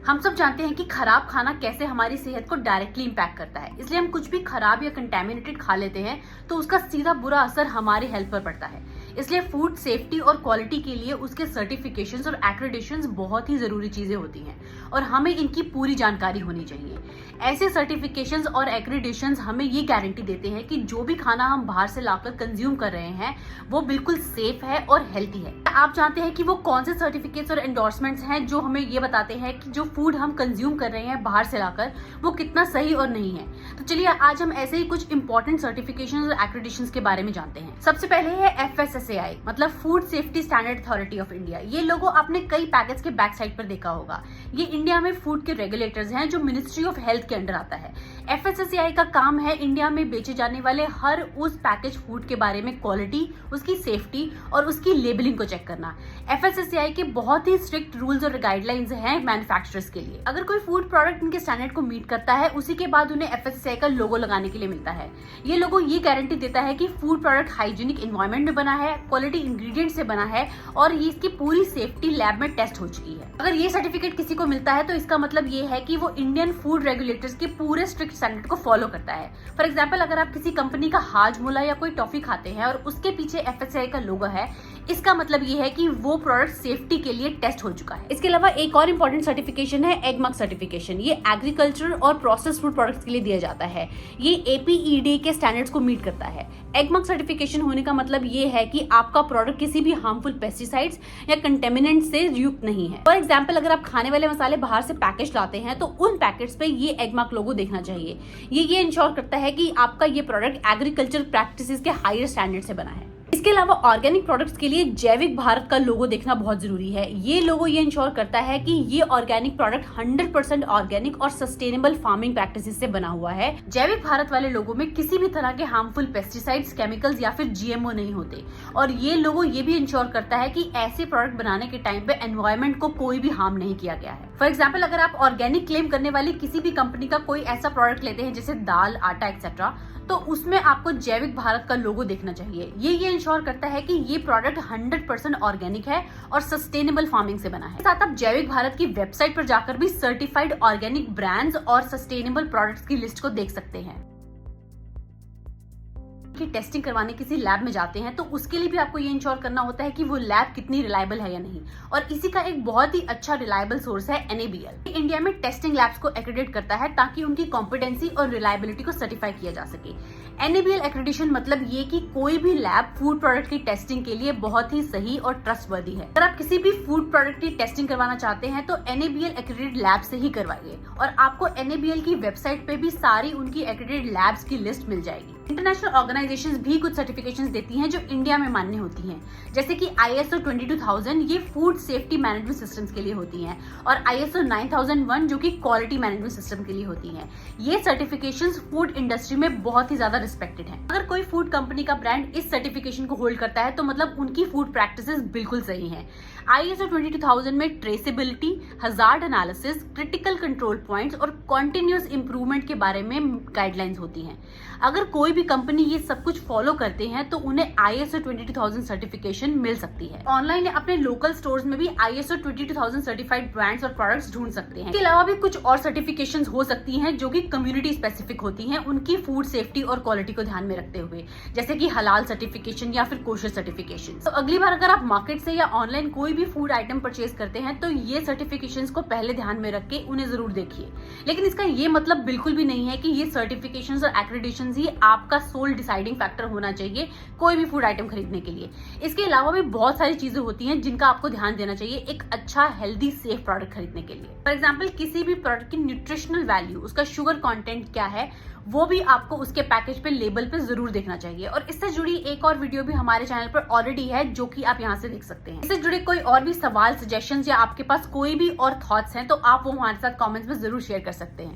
हम सब जानते हैं कि खराब खाना कैसे हमारी सेहत को डायरेक्टली इम्पैक्ट करता है, इसलिए हम कुछ भी खराब या कंटेमिनेटेड खा लेते हैं तो उसका सीधा बुरा असर हमारी हेल्थ पर पड़ता है। इसलिए फूड सेफ्टी और क्वालिटी के लिए उसके सर्टिफिकेशंस और एक्रेडिटेशंस बहुत ही जरूरी चीजें होती हैं और हमें इनकी पूरी जानकारी होनी चाहिए। ऐसे सर्टिफिकेशंस और एक्रेडिटेशंस हमें ये गारंटी देते हैं कि जो भी खाना हम बाहर से लाकर कंज्यूम कर रहे हैं वो बिल्कुल सेफ है और हेल्थी है। आप जानते हैं कि वो कौन से सर्टिफिकेट्स और एंडोर्समेंट्स हैं जो हमें ये बताते हैं कि जो फूड हम कंज्यूम कर रहे हैं बाहर से लाकर वो कितना सही और नहीं है। तो चलिए आज हम ऐसे ही कुछ इंपॉर्टेंट सर्टिफिकेशंस और एक्रेडिटेशंस के बारे में जानते हैं। सबसे पहले है FSSAI, मतलब food safety standard authority of India. ये लोगो आपने कई पैकेट्स के बैक साइड पर देखा होगा। ये इंडिया में फूड के रेगुलेटर्स हैं जो मिनिस्ट्री ऑफ हेल्थ के अंडर आता है। FSSAI का काम है इंडिया में बेचे जाने वाले हर उस पैकेज फूड के बारे में क्वालिटी, उसकी सेफ्टी और उसकी लेबलिंग को चेक करना। FSSAI के बहुत ही स्ट्रिक्ट रूल्स और गाइडलाइंस हैं मैन्युफैक्चरर्स के लिए। अगर कोई फूड प्रोडक्ट इनके स्टैंडर्ड को मीट करता है उसी के बाद उन्हें FSSAI का लोगो लगाने के लिए मिलता है। ये लोगो ये गारंटी देता है कि फूड प्रोडक्ट हाइजीनिक एनवायरनमेंट में बना है, क्वालिटी इंग्रेडिएंट से बना है और ये इसकी पूरी सेफ्टी लैब में टेस्ट हो चुकी है। अगर ये सर्टिफिकेट किसी को मिलता है तो इसका मतलब ये है कि वो इंडियन फूड रेगुलेटर्स के पूरे स्ट्रिक्ट स्टैंडर्ड को फॉलो करता है। फॉर एग्जाम्पल, अगर आप किसी कंपनी का हाजमोला या कोई टॉफी खाते हैं और उसके पीछे FSSAI का लोगो है, इसका मतलब ये है कि वो प्रोडक्ट सेफ्टी के लिए टेस्ट हो चुका है। इसके अलावा एक और इम्पोर्टेंट सर्टिफिकेशन है एगमार्क सर्टिफिकेशन। ये एग्रीकल्चर और प्रोसेस्ड फूड प्रोडक्ट्स के लिए दिया जाता है। ये APEDA के स्टैंडर्ड्स को मीट करता है। एगमार्क सर्टिफिकेशन होने का मतलब ये है कि आपका प्रोडक्ट किसी भी हार्मफुल पेस्टिसाइड्स या कंटेमिनेंट से युक्त नहीं है। फॉर एग्जाम्पल, अगर आप खाने वाले मसाले बाहर से पैकेज लाते हैं तो उन पैकेट्स पे ये एगमार्क लोगो देखना चाहिए। ये इंश्योर करता है कि आपका ये प्रोडक्ट एग्रीकल्चर प्रैक्टिसेस के हायर स्टैंडर्ड से बना है। इसके अलावा ऑर्गेनिक प्रोडक्ट्स के लिए जैविक भारत का लोगो देखना बहुत जरूरी है। ये लोगो ये इंश्योर करता है कि ये ऑर्गेनिक प्रोडक्ट 100% ऑर्गेनिक और सस्टेनेबल फार्मिंग प्रैक्टिसेस से बना हुआ है। जैविक भारत वाले लोगो में किसी भी तरह के हार्मफुल पेस्टिसाइड्स, केमिकल्स या फिर GMO नहीं होते और ये लोगो ये भी इंश्योर करता है कि ऐसे प्रोडक्ट बनाने के टाइम पे एनवायरमेंट को कोई भी हार्म नहीं किया गया है। फॉर एग्जाम्पल, अगर आप ऑर्गेनिक क्लेम करने वाली किसी भी कंपनी का कोई ऐसा प्रोडक्ट लेते हैं जैसे दाल, आटा एक्सेट्रा, तो उसमें आपको जैविक भारत का लोगो देखना चाहिए। ये इंश्योर करता है कि ये प्रोडक्ट 100% ऑर्गेनिक है और सस्टेनेबल फार्मिंग से बना है। साथ आप जैविक भारत की वेबसाइट पर जाकर भी सर्टिफाइड ऑर्गेनिक ब्रांड्स और सस्टेनेबल प्रोडक्ट्स की लिस्ट को देख सकते हैं। की टेस्टिंग करवाने किसी लैब में जाते हैं तो उसके लिए भी आपको ये इंश्योर करना होता है कि वो लैब कितनी रिलायबल है या नहीं, और इसी का एक बहुत ही अच्छा रिलायबल सोर्स है NABL। इंडिया में टेस्टिंग लैब्स को एक्रेडिट करता है ताकि उनकी कॉम्पिटेंसी और रिलायबिलिटी को सर्टिफाई किया जा सके। NABL एक्रेडिटेशन मतलब ये कि कोई भी लैब फूड प्रोडक्ट की टेस्टिंग के लिए बहुत ही सही और ट्रस्टवर्दी है। अगर आप किसी भी फूड प्रोडक्ट की टेस्टिंग करवाना चाहते हैं तो NABL एक्रेडिटेड लैब से ही करवाइए और आपको NABL की वेबसाइट पे भी सारी उनकी एक्रेडिटेड लैब्स की लिस्ट मिल जाएगी। इंटरनेशनल ऑर्गेनाइजेशंस भी कुछ सर्टिफिकेशंस देती हैं जो इंडिया में मान्य होती हैं, जैसे कि ISO 22000 ये फूड सेफ्टी मैनेजमेंट सिस्टम्स के लिए होती हैं और ISO 9001 जो कि क्वालिटी मैनेजमेंट सिस्टम के लिए होती हैं। ये सर्टिफिकेशंस फूड इंडस्ट्री में बहुत ही ज्यादा रिस्पेक्टेड हैं। अगर कोई फूड कंपनी का ब्रांड इस सर्टिफिकेशन को होल्ड करता है तो मतलब उनकी फूड प्रैक्टिसेस बिल्कुल सही हैं। ISO 22000 में traceability, hazard analysis, critical control points और कॉन्टिन्यूअस इंप्रूवमेंट के बारे में गाइडलाइंस होती हैं। अगर कोई भी कंपनी ये सब कुछ फॉलो करते हैं तो उन्हें ISO 22000 सर्टिफिकेशन मिल सकती है। ऑनलाइन अपने लोकल स्टोर्स में भी ISO 22000 सर्टिफाइड ब्रांड्स और प्रोडक्ट्स ढूंढ सकते हैं। इसके अलावा भी कुछ और सर्टिफिकेशंस हो सकती हैं जो कि कम्युनिटी स्पेसिफिक होती हैं, उनकी फूड सेफ्टी और क्वालिटी को ध्यान में रखते हुए, जैसे कि हलाल सर्टिफिकेशन या फिर कोशर सर्टिफिकेशन। तो अगली बार अगर आप मार्केट से या ऑनलाइन कोई भी फूड आइटम परचेज करते हैं तो ये सर्टिफिकेशंस को पहले ध्यान में रख के उन्हें जरूर देखिए। लेकिन इसका ये मतलब बिल्कुल भी नहीं है कि ये सर्टिफिकेशंस और एक्रेडिटेशंस ही आपका सोल डिसाइडिंग फैक्टर होना चाहिए कोई भी फूड आइटम खरीदने के लिए। इसके अलावा भी बहुत सारी चीजें होती हैं जिनका आपको ध्यान देना चाहिए एक अच्छा हेल्दी सेफ प्रोडक्ट खरीदने के लिए। फॉर एग्जाम्पल, किसी भी प्रोडक्ट की न्यूट्रिशनल वैल्यू, उसका शुगर कंटेंट क्या है, वो भी आपको उसके पैकेज पे, लेबल पे जरूर देखना चाहिए। और इससे जुड़ी एक और वीडियो भी हमारे चैनल पर ऑलरेडी है जो कि आप यहाँ से देख सकते हैं। इससे जुड़े कोई और भी सवाल, सजेशंस या आपके पास कोई भी और थॉट्स हैं तो आप वो हमारे साथ कमेंट्स में जरूर शेयर कर सकते हैं।